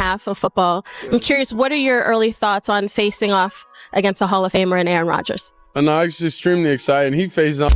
half of football. I'm curious, what are your early thoughts on facing off against a Hall of Famer and Aaron Rodgers? No, it's extremely exciting. He faces on.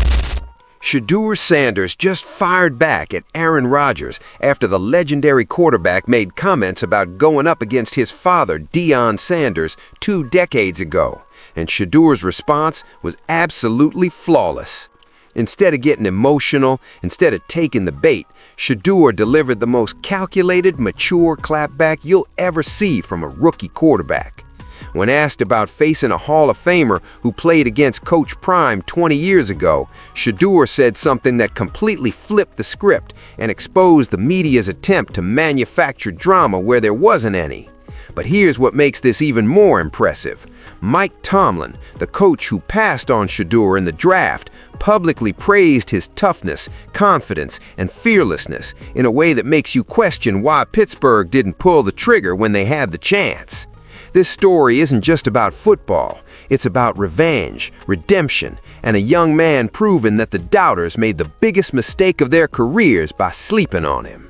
Shedeur Sanders just fired back at Aaron Rodgers after the legendary quarterback made comments about going up against his father, Deion Sanders, 2 decades ago. And Shedeur's response was absolutely flawless. Instead of getting emotional, instead of taking the bait, Shedeur delivered the most calculated, mature clapback you'll ever see from a rookie quarterback. When asked about facing a Hall of Famer who played against Coach Prime 20 years ago, Shedeur said something that completely flipped the script and exposed the media's attempt to manufacture drama where there wasn't any. But here's what makes this even more impressive. Mike Tomlin, the coach who passed on Shedeur in the draft, publicly praised his toughness, confidence, and fearlessness in a way that makes you question why Pittsburgh didn't pull the trigger when they had the chance. This story isn't just about football. It's about revenge, redemption, and a young man proving that the doubters made the biggest mistake of their careers by sleeping on him.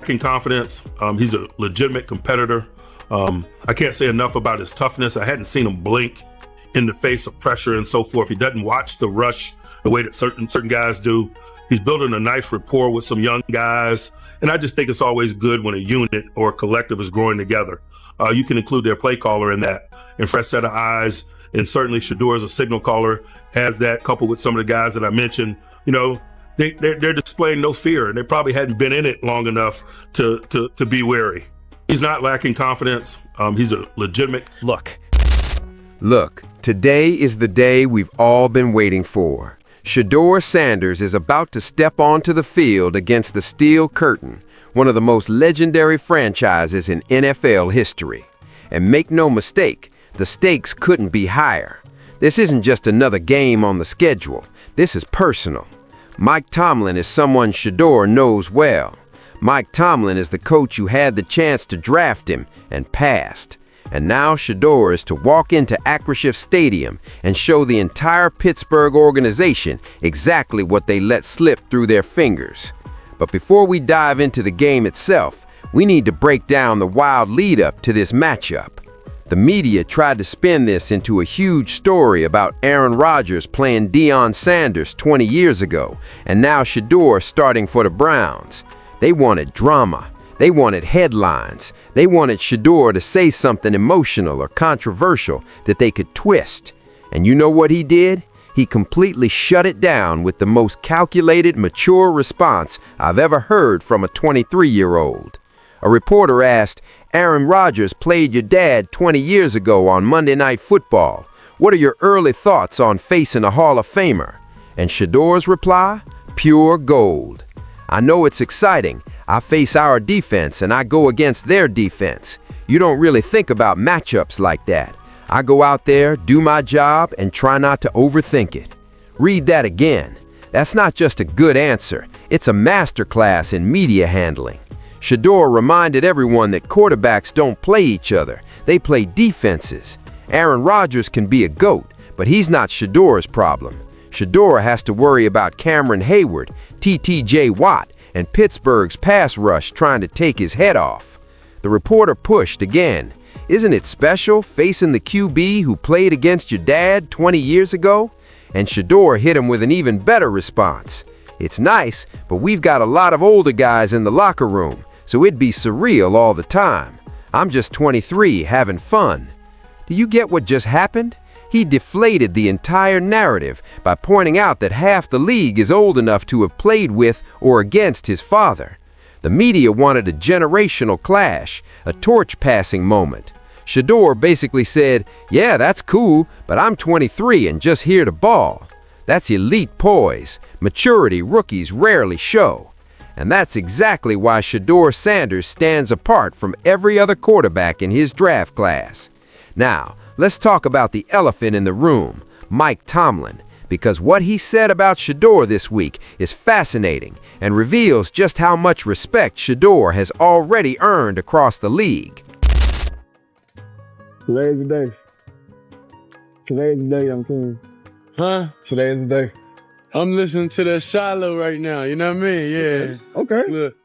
In confidence, he's a legitimate competitor. I can't say enough about his toughness. I hadn't seen him blink in the face of pressure and so forth. He doesn't watch the rush the way that certain guys do. He's building a nice rapport with some young guys. And I just think it's always good when a unit or a collective is growing together. You can include their play caller in that, and fresh set of eyes. And certainly Shedeur as a signal caller has that, coupled with some of the guys that I mentioned. You know, they're displaying no fear, and they probably hadn't been in it long enough to be wary. He's not lacking confidence. He's a legitimate. Look, today is the day we've all been waiting for. Shedeur Sanders is about to step onto the field against the Steel Curtain, one of the most legendary franchises in NFL history. And make no mistake, the stakes couldn't be higher. This isn't just another game on the schedule. This is personal. Mike Tomlin is someone Shedeur knows well. Mike Tomlin is the coach who had the chance to draft him and passed. And now Shedeur is to walk into Acrisure Stadium and show the entire Pittsburgh organization exactly what they let slip through their fingers. But before we dive into the game itself, we need to break down the wild lead-up to this matchup. The media tried to spin this into a huge story about Aaron Rodgers playing Deion Sanders 20 years ago, and now Shedeur starting for the Browns. They wanted drama. They wanted headlines. They wanted Shedeur to say something emotional or controversial that they could twist. And you know what he did? He completely shut it down with the most calculated, mature response I've ever heard from a 23-year-old. A reporter asked, "Aaron Rodgers played your dad 20 years ago on Monday Night Football. What are your early thoughts on facing a Hall of Famer?" And Shedeur's reply? Pure gold. "I know it's exciting. I face our defense and I go against their defense. You don't really think about matchups like that. I go out there, do my job, and try not to overthink it." Read that again. That's not just a good answer. It's a masterclass in media handling. Shedeur reminded everyone that quarterbacks don't play each other. They play defenses. Aaron Rodgers can be a GOAT, but he's not Shedeur's problem. Shedeur has to worry about Cameron Hayward, TTJ Watt, and Pittsburgh's pass rush trying to take his head off. The reporter pushed again. "Isn't it special facing the QB who played against your dad 20 years ago?" And Shedeur hit him with an even better response. "It's nice, but we've got a lot of older guys in the locker room, so it'd be surreal all the time. I'm just 23 having fun." Do you get what just happened? He deflated the entire narrative by pointing out that half the league is old enough to have played with or against his father. The media wanted a generational clash, a torch-passing moment. Shedeur basically said, "Yeah, that's cool, but I'm 23 and just here to ball." That's elite poise, maturity rookies rarely show. And that's exactly why Shedeur Sanders stands apart from every other quarterback in his draft class. Now, let's talk about the elephant in the room, Mike Tomlin, because what he said about Shedeur this week is fascinating and reveals just how much respect Shedeur has already earned across the league. Today's the day. Today's the day, young king. Huh? Today's the day. I'm listening to that Shiloh right now, you know what I mean? Yeah. Okay. Look.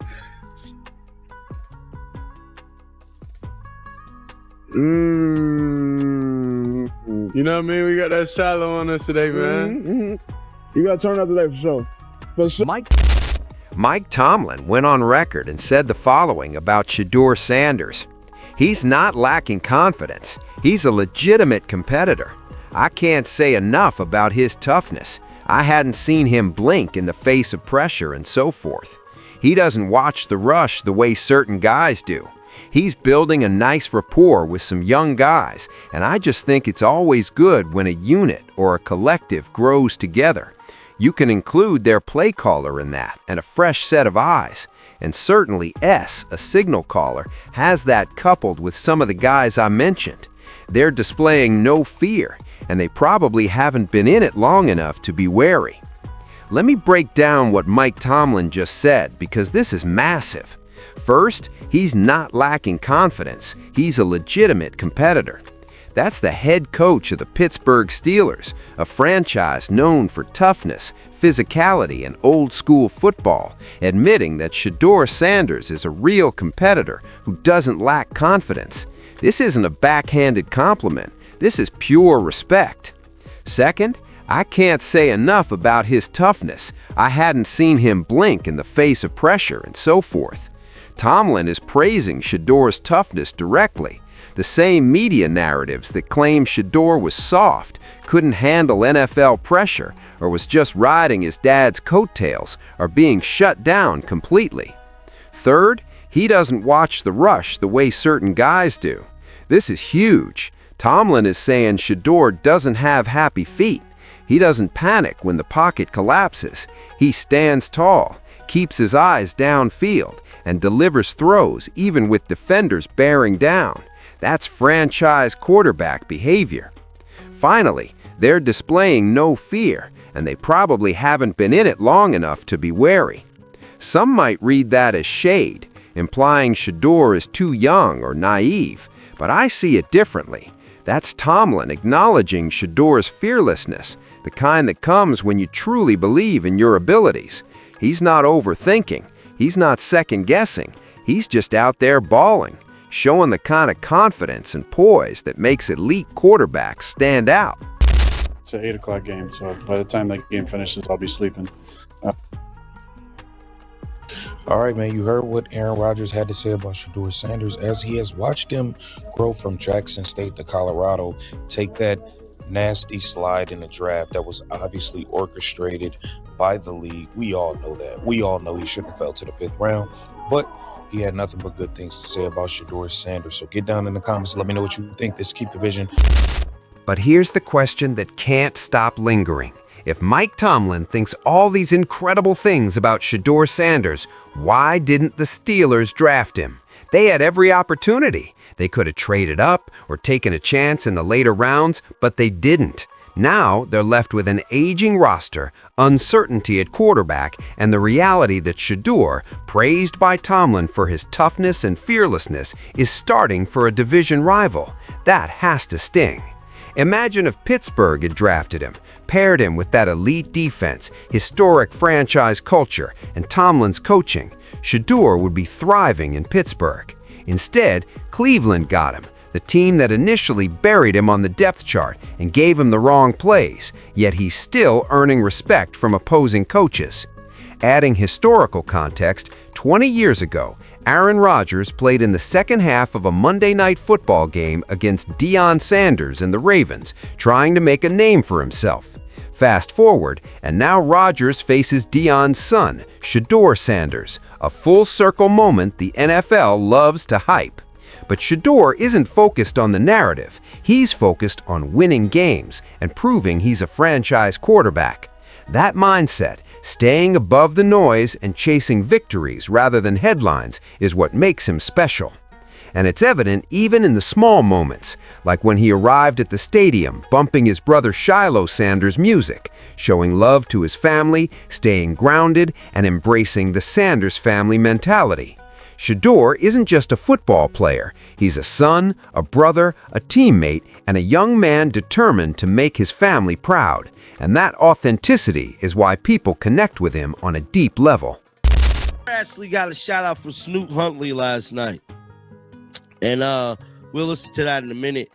You know what I mean? We got that shallow on us today, man. You got to turn up today for sure. For sure. Mike Tomlin went on record and said the following about Shedeur Sanders. He's not lacking confidence. He's a legitimate competitor. I can't say enough about his toughness. I hadn't seen him blink in the face of pressure and so forth. He doesn't watch the rush the way certain guys do. He's building a nice rapport with some young guys, and I just think it's always good when a unit or a collective grows together. You can include their play caller in that and a fresh set of eyes. And certainly S, a signal caller, has that coupled with some of the guys I mentioned. They're displaying no fear, and they probably haven't been in it long enough to be wary. Let me break down what Mike Tomlin just said, because this is massive. First, he's not lacking confidence. He's a legitimate competitor. That's the head coach of the Pittsburgh Steelers, a franchise known for toughness, physicality, and old-school football, admitting that Shedeur Sanders is a real competitor who doesn't lack confidence. This isn't a backhanded compliment. This is pure respect. Second, I can't say enough about his toughness. I hadn't seen him blink in the face of pressure and so forth. Tomlin is praising Shedeur's toughness directly. The same media narratives that claim Shedeur was soft, couldn't handle NFL pressure, or was just riding his dad's coattails are being shut down completely. Third, he doesn't watch the rush the way certain guys do. This is huge. Tomlin is saying Shedeur doesn't have happy feet. He doesn't panic when the pocket collapses. He stands tall, keeps his eyes downfield, and delivers throws even with defenders bearing down. That's franchise quarterback behavior. Finally, they're displaying no fear, and they probably haven't been in it long enough to be wary. Some might read that as shade, implying Shedeur is too young or naive, but I see it differently. That's Tomlin acknowledging Shedeur's fearlessness, the kind that comes when you truly believe in your abilities. He's not overthinking. He's not second-guessing. He's just out there balling, showing the kind of confidence and poise that makes elite quarterbacks stand out. It's an 8 o'clock game, so by the time that game finishes, I'll be sleeping. All right, man, you heard what Aaron Rodgers had to say about Shedeur Sanders as he has watched him grow from Jackson State to Colorado, take that nasty slide in the draft that was obviously orchestrated by the league. We all know that. We all know he shouldn't have fell to the 5th round, but he had nothing but good things to say about Shedeur Sanders. So get down in the comments. Let me know what you think. This Keep the Vision. But here's the question that can't stop lingering. If Mike Tomlin thinks all these incredible things about Shedeur Sanders, why didn't the Steelers draft him? They had every opportunity. They could have traded up or taken a chance in the later rounds, but they didn't. Now they're left with an aging roster, uncertainty at quarterback, and the reality that Shedeur, praised by Tomlin for his toughness and fearlessness, is starting for a division rival. That has to sting. Imagine if Pittsburgh had drafted him, paired him with that elite defense, historic franchise culture, and Tomlin's coaching. Shedeur would be thriving in Pittsburgh. Instead, Cleveland got him, the team that initially buried him on the depth chart and gave him the wrong plays, yet he's still earning respect from opposing coaches. Adding historical context, 20 years ago, Aaron Rodgers played in the second half of a Monday Night Football game against Deion Sanders and the Ravens, trying to make a name for himself. Fast forward, and now Rodgers faces Deion's son, Shedeur Sanders, a full-circle moment the NFL loves to hype. But Shedeur isn't focused on the narrative. He's focused on winning games and proving he's a franchise quarterback. That mindset, staying above the noise and chasing victories rather than headlines, is what makes him special. And it's evident even in the small moments, like when he arrived at the stadium bumping his brother Shiloh Sanders' music, showing love to his family, staying grounded, and embracing the Sanders family mentality. Shedeur isn't just a football player. He's a son, a brother, a teammate, and a young man determined to make his family proud. And that authenticity is why people connect with him on a deep level. Actually got a shout out for Snoop Huntley last night. And We'll listen to that in a minute.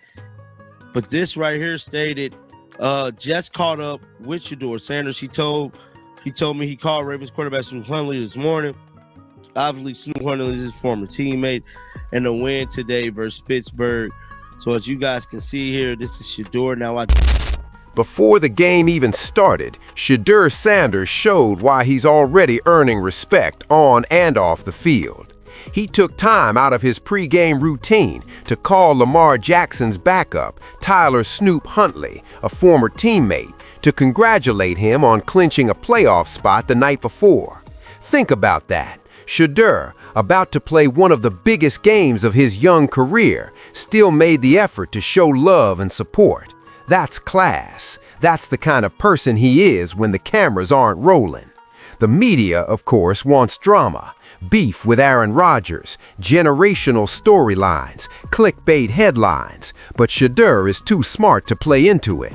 But this right here stated, just caught up with Shedeur Sanders. He told me he called Ravens quarterback Snoop Huntley this morning. Obviously, Snoop Huntley is his former teammate, and a win today versus Pittsburgh. So as you guys can see here, this is Shedeur. Now Before the game even started, Shedeur Sanders showed why he's already earning respect on and off the field. He took time out of his pregame routine to call Lamar Jackson's backup, Tyler Snoop Huntley, a former teammate, to congratulate him on clinching a playoff spot the night before. Think about that. Shedeur, about to play one of the biggest games of his young career, still made the effort to show love and support. That's class. That's the kind of person he is when the cameras aren't rolling. The media, of course, wants drama, beef with Aaron Rodgers, generational storylines, clickbait headlines, but Shedeur is too smart to play into it.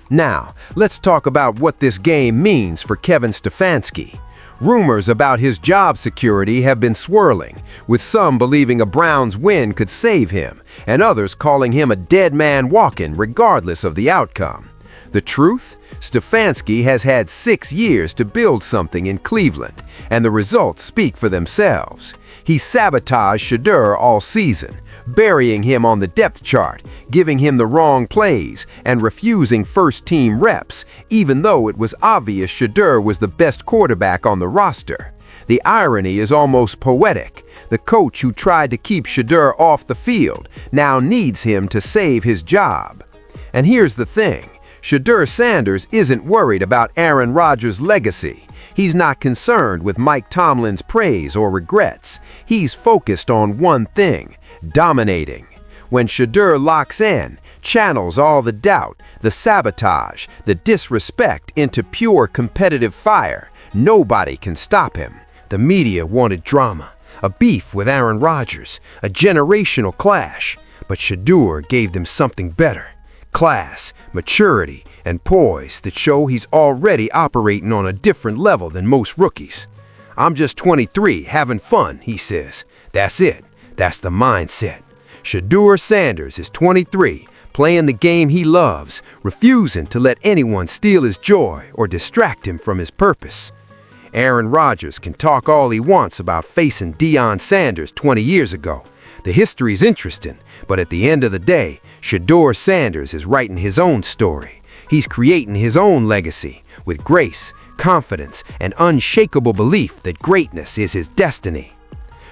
Now, let's talk about what this game means for Kevin Stefanski. Rumors about his job security have been swirling, with some believing a Browns win could save him, and others calling him a dead man walking regardless of the outcome. The truth? Stefanski has had 6 years to build something in Cleveland, and the results speak for themselves. He sabotaged Shedeur all season, burying him on the depth chart, giving him the wrong plays, and refusing first-team reps, even though it was obvious Shedeur was the best quarterback on the roster. The irony is almost poetic. The coach who tried to keep Shedeur off the field now needs him to save his job. And here's the thing. Shedeur Sanders isn't worried about Aaron Rodgers' legacy. He's not concerned with Mike Tomlin's praise or regrets. He's focused on one thing: dominating. When Shedeur locks in, channels all the doubt, the sabotage, the disrespect into pure competitive fire, nobody can stop him. The media wanted drama, a beef with Aaron Rodgers, a generational clash, but Shedeur gave them something better. Class, maturity, and poise that show he's already operating on a different level than most rookies. "I'm just 23, having fun," he says. That's it. That's the mindset. Shedeur Sanders is 23, playing the game he loves, refusing to let anyone steal his joy or distract him from his purpose. Aaron Rodgers can talk all he wants about facing Deion Sanders 20 years ago. The history's interesting, but at the end of the day, Shedeur Sanders is writing his own story. He's creating his own legacy with grace, confidence, and unshakable belief that greatness is his destiny.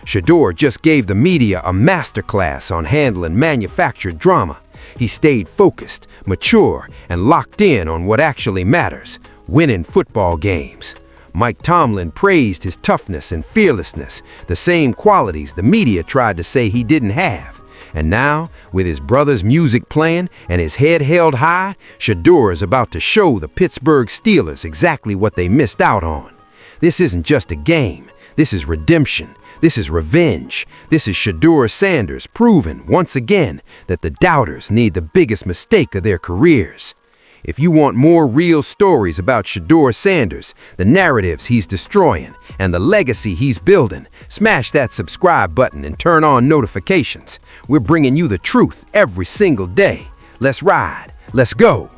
Shedeur just gave the media a masterclass on handling manufactured drama. He stayed focused, mature, and locked in on what actually matters: winning football games. Mike Tomlin praised his toughness and fearlessness, the same qualities the media tried to say he didn't have. And now, with his brother's music playing and his head held high, Shedeur is about to show the Pittsburgh Steelers exactly what they missed out on. This isn't just a game. This is redemption. This is revenge. This is Shedeur Sanders proving once again that the doubters need the biggest mistake of their careers. If you want more real stories about Shedeur Sanders, the narratives he's destroying, and the legacy he's building, smash that subscribe button and turn on notifications. We're bringing you the truth every single day. Let's ride. Let's go.